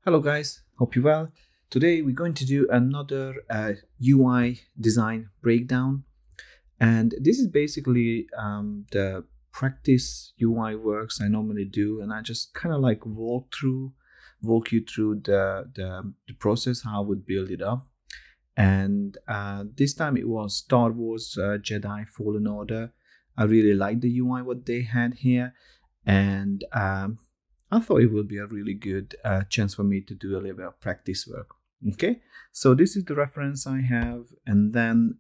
Hello guys, hope you're well. Today we're going to do another UI design breakdown, and this is basically the practice UI works I normally do, and I just kind of like walk you through the process how I would build it up. And this time it was Star Wars Jedi Fallen Order. I really like the UI what they had here, and I thought it would be a really good chance for me to do a little bit of practice work. Okay, so this is the reference I have, and then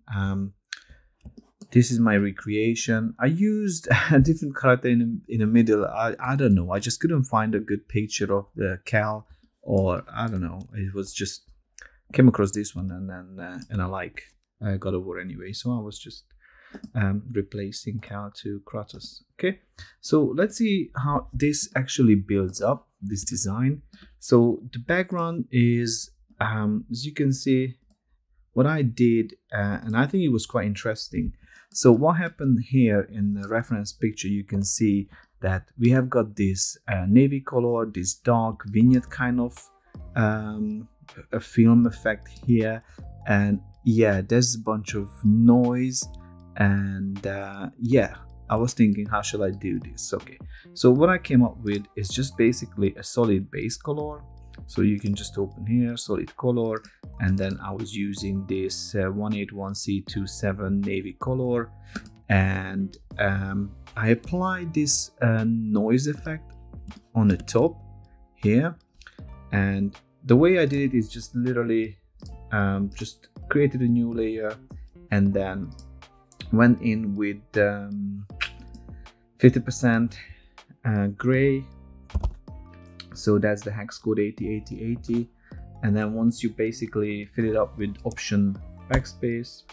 this is my recreation. I used a different character in the middle. I don't know. I just couldn't find a good picture of the Cal, or I don't know. It was just came across this one, and then and I got over anyway. So I was just replacing Cal to Kratos. Okay, so let's see how this actually builds up this design. So the background is as you can see what I did, and I think it was quite interesting. So what happened here in the reference picture, you can see that we have got this navy color, this dark vignette kind of a film effect here, and yeah, there's a bunch of noise, and yeah, I was thinking, how shall I do this? Okay, so what I came up with is just basically a solid base color. So you can just open here, solid color, and then I was using this 181C27 navy color, and I applied this noise effect on the top here. And the way I did it is just literally just created a new layer and then went in with 50% gray. So that's the hex code 808080. And then once you basically fill it up with option backspace,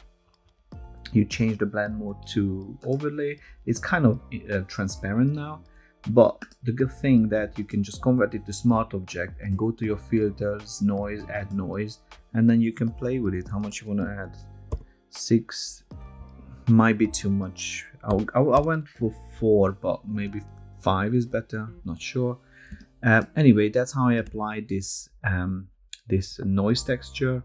you change the blend mode to overlay. It's kind of transparent now, but the good thing that you can just convert it to smart object and go to your filters, noise, add noise, and then you can play with it how much you want to add. 6 might be too much. I went for 4, but maybe 5 is better, not sure. Anyway, that's how I applied this this noise texture.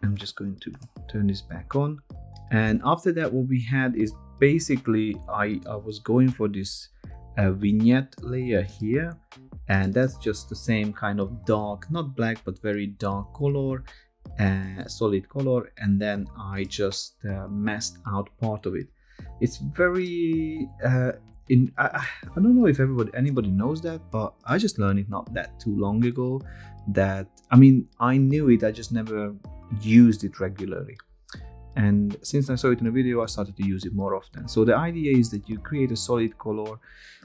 I'm just going to turn this back on, and after that what we had is basically I was going for this vignette layer here, and that's just the same kind of dark, not black but very dark color, solid color, and then I just masked out part of it. It's very I don't know if anybody knows that, but I just learned it not that too long ago. That, I mean, I knew it, I just never used it regularly, and since I saw it in a video I started to use it more often. So the idea is that you create a solid color,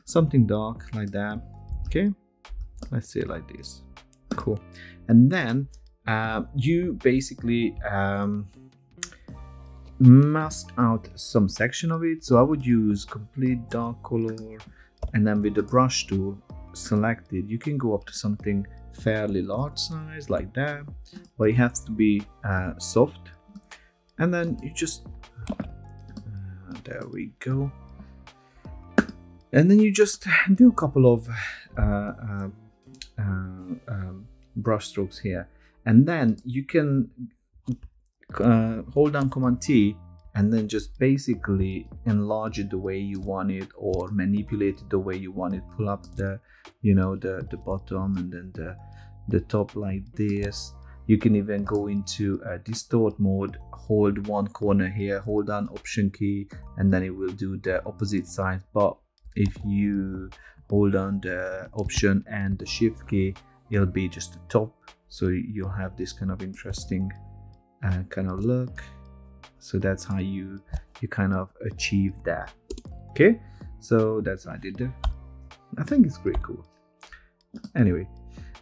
something dark like that. Okay, let's say like this. Cool. And then you basically mask out some section of it. So I would use complete dark color, and then with the brush tool selected, you can go up to something fairly large size like that, but it has to be soft. And then you just there we go, and then you just do a couple of brush strokes here, and then you can hold down Command T and then just basically enlarge it the way you want it, or manipulate it the way you want it. Pull up the, you know, the bottom and then the top like this. You can even go into distort mode, hold one corner here, hold down option key, and then it will do the opposite side. But if you hold down the option and the shift key, it'll be just the top, so you'll have this kind of interesting kind of look. So that's how you kind of achieve that. Okay, so that's how I did it. I think it's pretty cool. Anyway,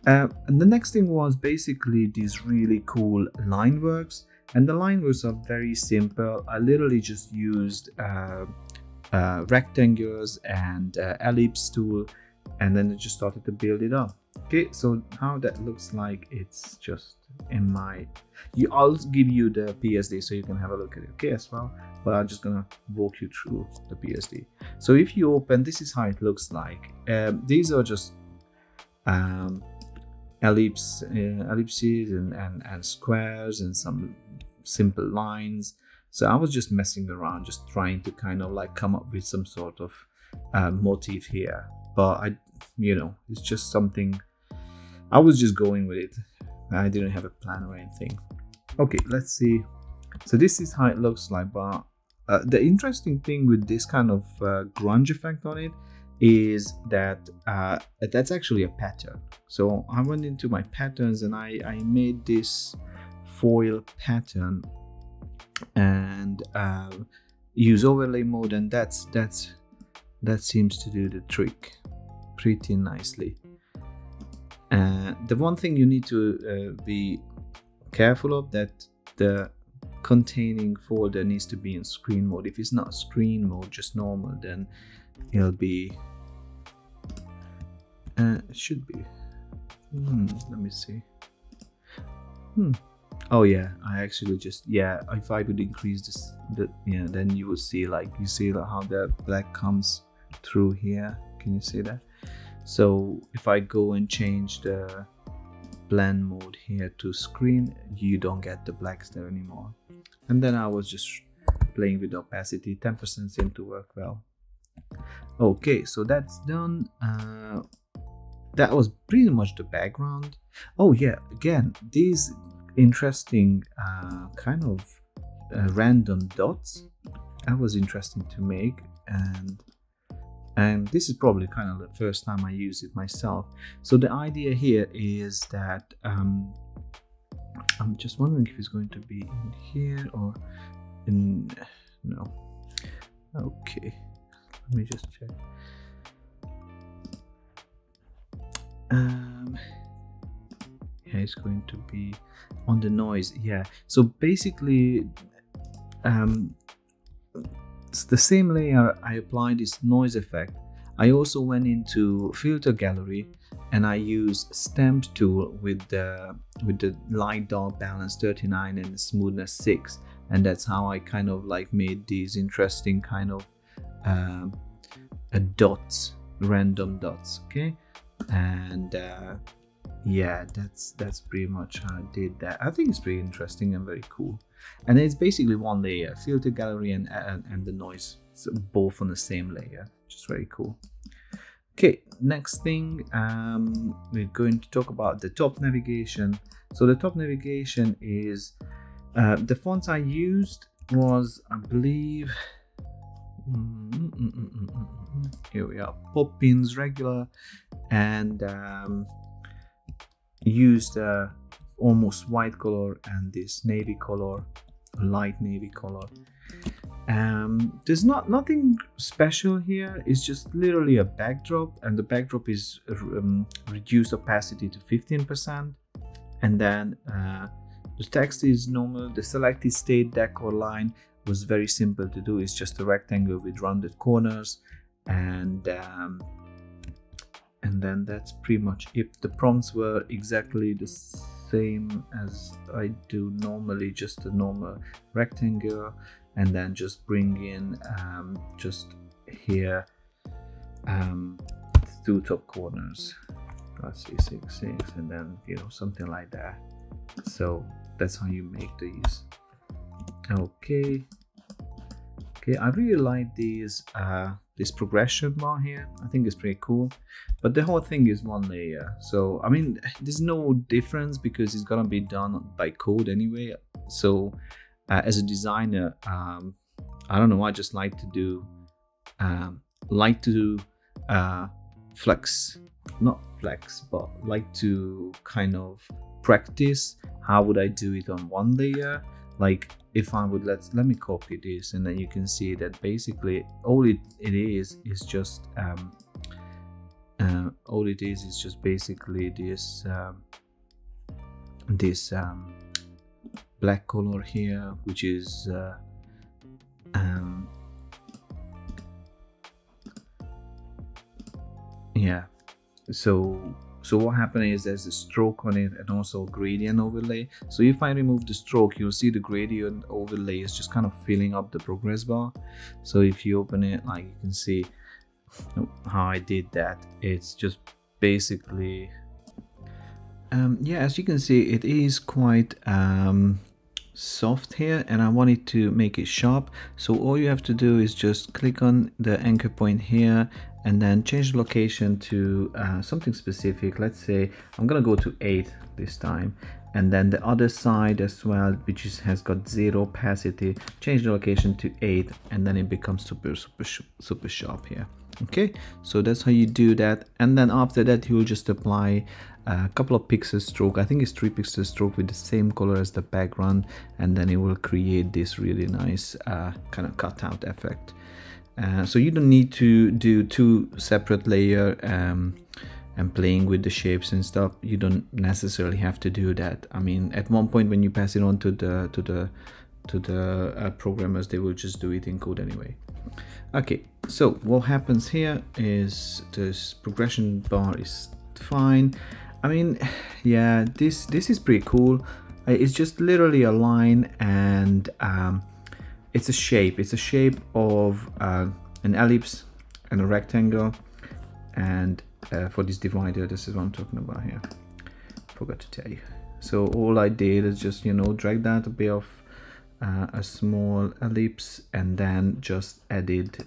and the next thing was basically these really cool line works, and the line works are very simple. I literally just used rectangles and ellipse tool, and then I just started to build it up. Okay, so how that looks like, it's just in my, I'll give you the PSD so you can have a look at it, okay, as well, but I'm just gonna walk you through the PSD. So if you open, this is how it looks like. These are just ellipses and squares and some simple lines. So I was just messing around, just trying to kind of like come up with some sort of motif here. But it's just something, I was just going with it. I didn't have a plan or anything. Okay, let's see. So this is how it looks like, but the interesting thing with this kind of grunge effect on it is that that's actually a pattern. So I went into my patterns and I made this foil pattern and use overlay mode, and that seems to do the trick pretty nicely. The one thing you need to be careful of, that the containing folder needs to be in screen mode. If it's not screen mode, just normal, then it'll be it should be let me see. Oh yeah, I actually just, if I would increase this, then you would see, like, you see how the black comes through here. Can you see that? So if I go and change the blend mode here to screen, you don't get the blacks there anymore. And then I was just playing with opacity. 10% seemed to work well. Okay, so that's done. That was pretty much the background. Oh yeah, again, these interesting kind of random dots, that was interesting to make, and this is probably kind of the first time I use it myself. So the idea here is that I'm just wondering if it's going to be in here or in, no. Okay, let me just check. Yeah, it's going to be on the noise. Yeah, so basically it's the same layer. I applied this noise effect. I also went into filter gallery and I used stamp tool with the light dark balance 39 and the smoothness 6, and that's how I kind of like made these interesting kind of dots, random dots. Okay, and yeah, that's pretty much how I did that. I think it's pretty interesting and very cool. And it's basically one layer, filter gallery and the noise, so both on the same layer, which is very cool. Okay, next thing, we're going to talk about the top navigation. So the top navigation is the fonts I used was, I believe, here we are, Poppins regular, and used almost white color and this navy color, light navy color. There's nothing special here. It's just literally a backdrop, and the backdrop is reduced opacity to 15%, and then the text is normal. The selected state decor line was very simple to do. It's just a rectangle with rounded corners, and then that's pretty much it. The prompts were exactly the same as I do normally, just a normal rectangle, and then just bring in just here 2 top corners, let's see, 6, 6, and then something like that. So that's how you make these. Okay, I really like these this progression bar here. I think it's pretty cool, but the whole thing is one layer, so I mean there's no difference because it's gonna be done by code anyway. So as a designer, I don't know, I just like to do not flex, but like to kind of practice how would I do it on one layer. Like if I would, let me copy this, and then you can see that basically all it is just basically this black color here, which is yeah. So what happened is there's a stroke on it and also gradient overlay. So if I remove the stroke, you'll see the gradient overlay is just kind of filling up the progress bar. So if you open it, like you can see how I did that. It's just basically Yeah, as you can see, it is quite soft here, and I wanted to make it sharp. So all you have to do is just click on the anchor point here and then change the location to something specific. Let's say I'm gonna go to 8 this time, and then the other side as well, which has got 0 opacity, change the location to 8, and then it becomes super sharp here. Okay, so that's how you do that. And then after that, you will just apply a couple of pixel stroke. I think it's 3 pixel stroke with the same color as the background, and then it will create this really nice kind of cutout effect. So you don't need to do 2 separate layer and playing with the shapes and stuff. You don't necessarily have to do that. I mean, at one point when you pass it on to the programmers, they will just do it in code anyway. Okay, so what happens here is this progression bar is fine. I mean, yeah, this is pretty cool. It's just literally a line, and it's a shape. It's a shape of an ellipse and a rectangle, and for this divider, this is what I'm talking about here. Forgot to tell you. So all I did is just, you know, drag that a bit of a small ellipse, and then just added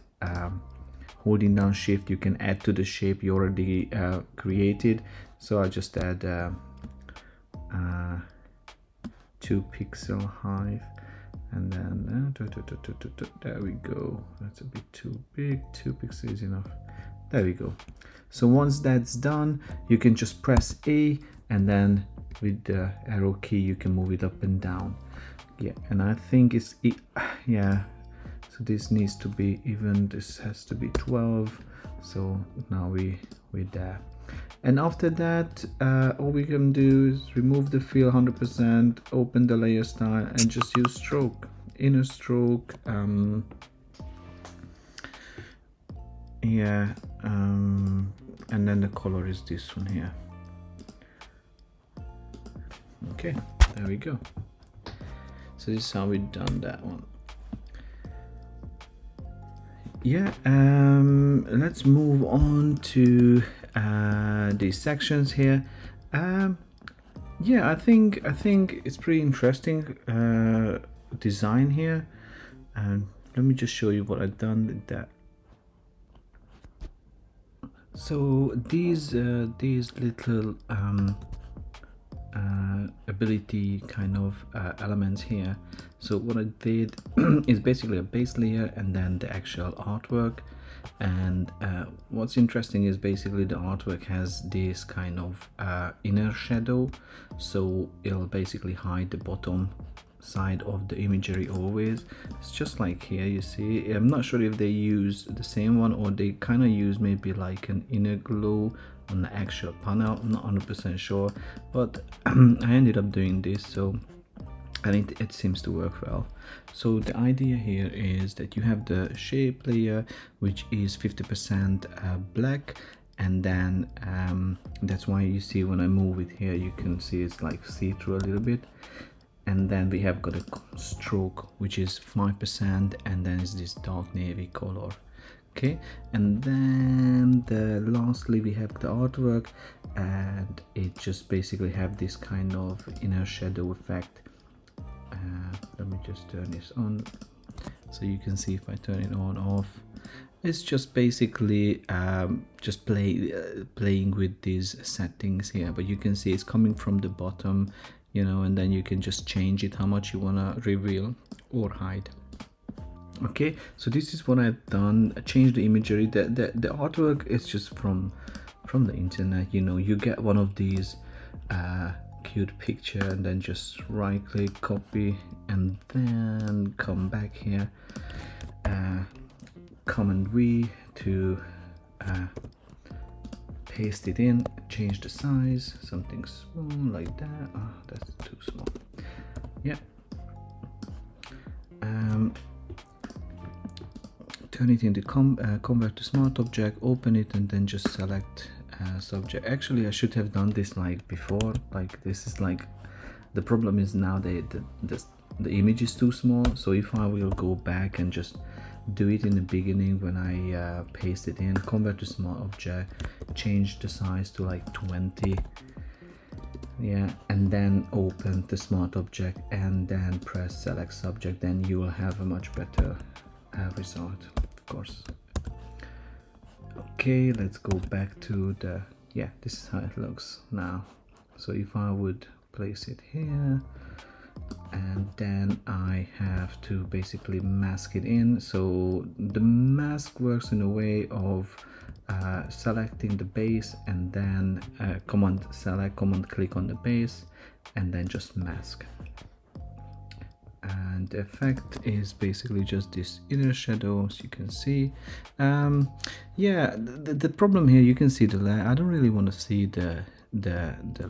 holding down shift, you can add to the shape you already created. So I just add 2 pixel height, and then there we go. That's a bit too big. 2 pixels is enough. There we go. So once that's done, you can just press A, and then with the arrow key you can move it up and down. Yeah, and I think it's yeah, so this needs to be even. This has to be 12. So now we're there. And after that, all we can do is remove the fill 100%, open the layer style, and just use stroke, inner stroke. Yeah, and then the color is this one here. Okay, there we go. So this is how we've done that one. Yeah, let's move on to these sections here. Yeah, I think it's pretty interesting design here, and let me just show you what I've done with that. So these little ability kind of elements here. So what I did is basically a base layer and then the actual artwork. And what's interesting is basically the artwork has this kind of inner shadow, so it'll basically hide the bottom side of the imagery always. It's just like here, you see. I'm not sure if they use the same one or they kind of use maybe like an inner glow on the actual panel. I'm not 100% sure, but I ended up doing this, so and it seems to work well. So the idea here is that you have the shape layer, which is 50% black, and then that's why you see when I move it here, you can see it's like see-through a little bit. And then we have got a stroke, which is 5%, and then it's this dark navy color. Okay, and then lastly we have the artwork, and it just basically have this kind of inner shadow effect. Let me just turn this on so you can see if I turn it on off. It's just basically just playing with these settings here, but you can see it's coming from the bottom, you know, and then you can just change it how much you want to reveal or hide. Okay, so this is what I've done. I changed the imagery. The artwork is just from the internet, you know. You get one of these cute picture and then just right click, copy, and then come back here, Command V to paste it in, change the size, something small like that. Oh, that's too small. Yeah. Turn it into convert to smart object, open it, and then just select subject. Actually, I should have done this like before. Like this is like, the problem is now the image is too small. So if I will go back and just do it in the beginning when I paste it in, convert to smart object, change the size to like 20, yeah, and then open the smart object and then press select subject, then you will have a much better result, of course. Okay, let's go back to the, yeah, this is how it looks now. So if I would place it here, and then I have to basically mask it in. So the mask works in a way of selecting the base and then command select, command click on the base and then just mask. And the effect is basically just this inner shadow, as you can see. Yeah, the problem here, you can see the leg. I don't really want to see the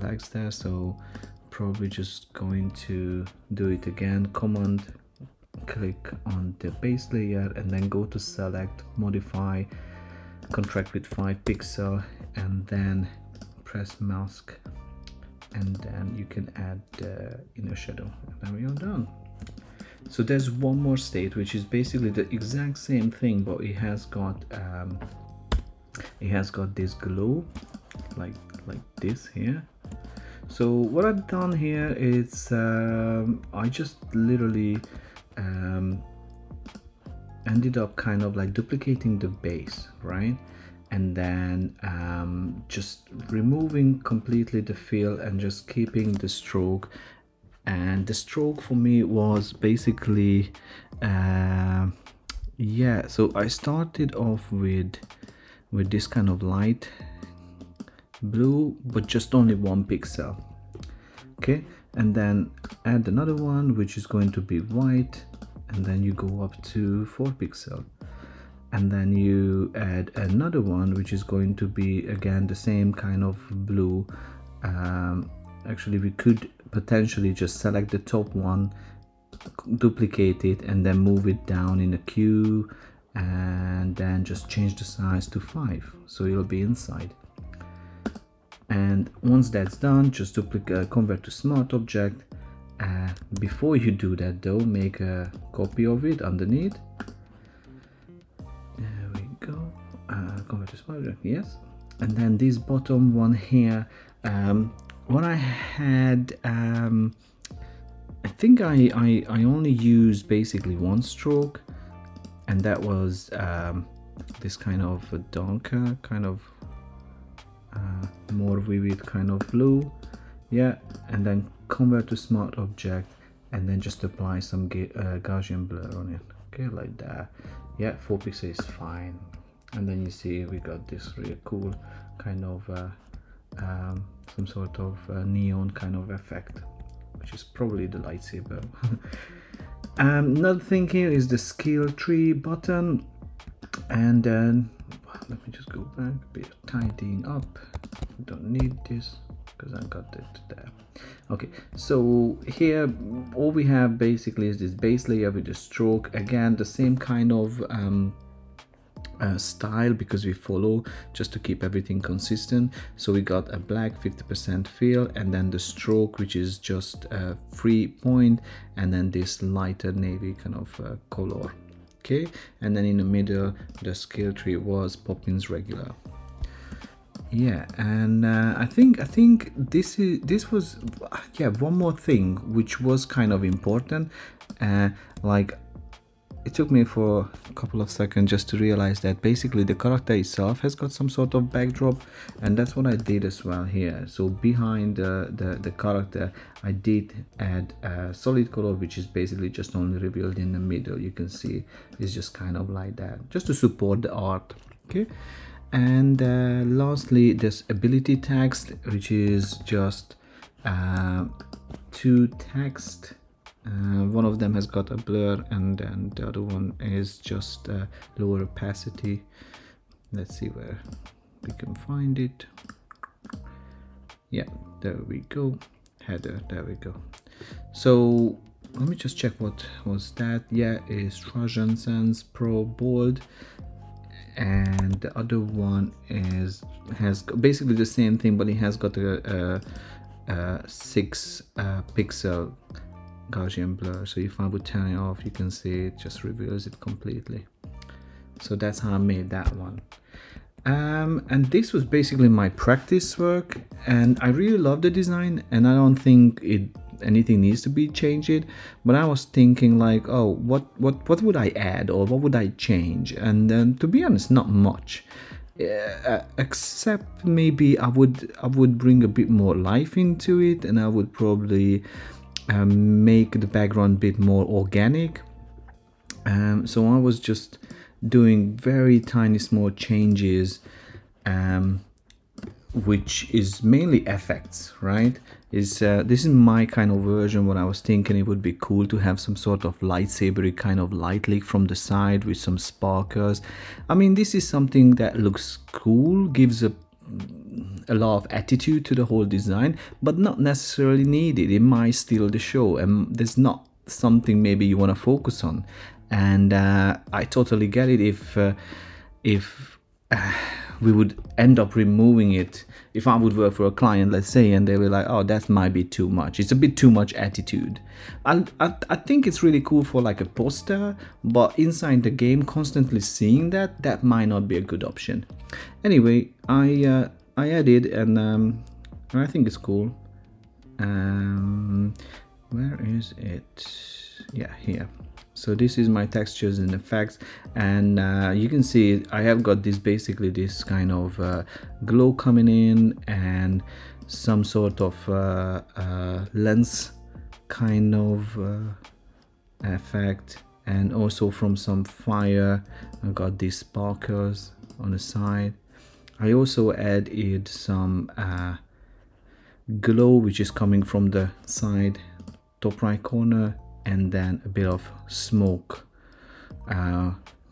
legs there, so probably just going to do it again. Command click on the base layer and then go to select, modify, contract with 5 pixel, and then press mask, and then you can add the inner shadow, and then we are done. So there's one more state which is basically the exact same thing, but it has got this glow like this here. So what I've done here is I just literally ended up kind of like duplicating the base, right? And then just removing completely the fill and just keeping the stroke. And the stroke for me was basically yeah, so I started off with this kind of light blue, but just only 1 pixel. Okay, and then add another one which is going to be white, and then you go up to 4 pixel, and then you add another one which is going to be again the same kind of blue. Actually, we could potentially just select the top one, duplicate it, and then move it down in a queue, and then just change the size to 5, so it'll be inside. And once that's done, just duplicate, convert to smart object. Before you do that though, make a copy of it underneath. There we go. Convert to smart object, yes. And then this bottom one here, what I had, I think I only used basically 1 stroke, and that was this kind of a darker, kind of more vivid kind of blue, yeah. And then convert to smart object, and then just apply some Gaussian blur on it, okay, like that. Yeah, 4 pixels is fine. And then you see we got this really cool kind of some sort of neon kind of effect, which is probably the lightsaber. Another thing here is the skill tree button, and then let me just go back a bit, tidying up. Don't need this because I got it there. Okay, so here all we have basically is this base layer with the stroke, again the same kind of style, because we follow just to keep everything consistent. So we got a black 50% fill, and then the stroke which is just a 3 point, and then this lighter navy kind of color. Okay, and then in the middle the skill tree was Poppins regular. Yeah, and I think this was yeah, one more thing which was kind of important. Like, it took me for a couple of seconds just to realize that basically the character itself has got some sort of backdrop, and that's what I did as well here. So behind the character I did add a solid color, which is basically just only revealed in the middle. You can see it's just kind of like that, just to support the art. Okay, and lastly this ability text, which is just 2 text. One of them has got a blur, and then the other one is just lower opacity. Let's see where we can find it. Yeah, there we go. Header, there we go. So let me just check what was that. Yeah, is Trajan Sans Pro Bold, and the other one has basically the same thing, but it has got a 6 pixel Gaussian blur. So if I would turn it off, you can see it just reveals it completely. So that's how I made that one. And this was basically my practice work, and I really love the design, and I don't think anything needs to be changed. But I was thinking like, oh, what would I add, or what would I change? And then, to be honest, not much. Except maybe I would bring a bit more life into it, and I would probably make the background a bit more organic. So I was just doing very tiny small changes, which is mainly effects, right? This is my kind of version. What I was thinking, it would be cool to have some sort of lightsabery kind of light leak from the side with some sparkles. I mean, this is something that looks cool, gives a lot of attitude to the whole design, but not necessarily needed. It might steal the show, and there's not something maybe you want to focus on. And I totally get it if we would end up removing it. If I would work for a client, let's say, and they were like, oh, that might be too much, it's a bit too much attitude. I think it's really cool for like a poster, but inside the game constantly seeing that might not be a good option. Anyway, I added, and I think it's cool. Where is it? Yeah, here. So this is my textures and effects, and you can see I have got basically this kind of glow coming in, and some sort of lens kind of effect, and also from some fire I got these sparkles on the side. I also added some glow which is coming from the side top right corner, and then a bit of smoke,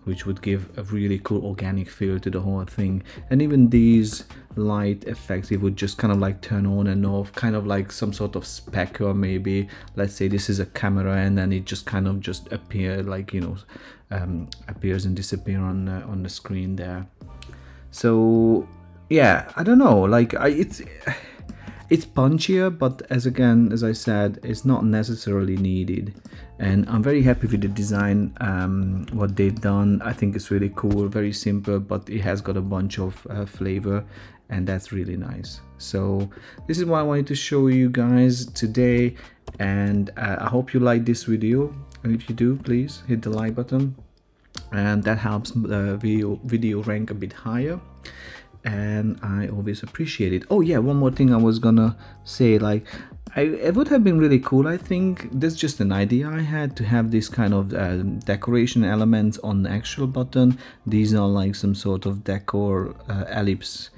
which would give a really cool organic feel to the whole thing. And even these light effects, it would just kind of like turn on and off, kind of like some sort of specker. Maybe let's say this is a camera, and then it just kind of just appear, like, you know, appears and disappear on the screen there. So yeah, I don't know, like it's punchier, but as I said, it's not necessarily needed. And I'm very happy with the design, what they've done. I think it's really cool, very simple, but it has got a bunch of flavor, and that's really nice. So this is what I wanted to show you guys today, and I hope you like this video, and if you do, please hit the like button, and that helps the video rank a bit higher, and I always appreciate it. Oh yeah, one more thing I was gonna say, like it would have been really cool, I think, that's just an idea I had, to have this kind of decoration elements on the actual button. These are like some sort of decor ellipse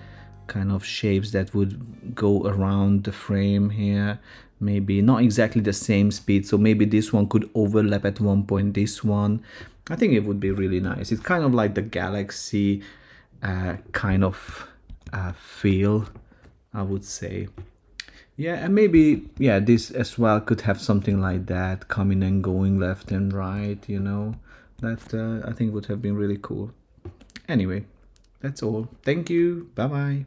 kind of shapes that would go around the frame here. Maybe not exactly the same speed, so maybe this one could overlap at one point this one. I think it would be really nice. It's kind of like the galaxy kind of feel, I would say. Yeah, and maybe, yeah, this as well could have something like that, coming and going left and right, you know. That I think would have been really cool. Anyway, that's all. Thank you. Bye bye.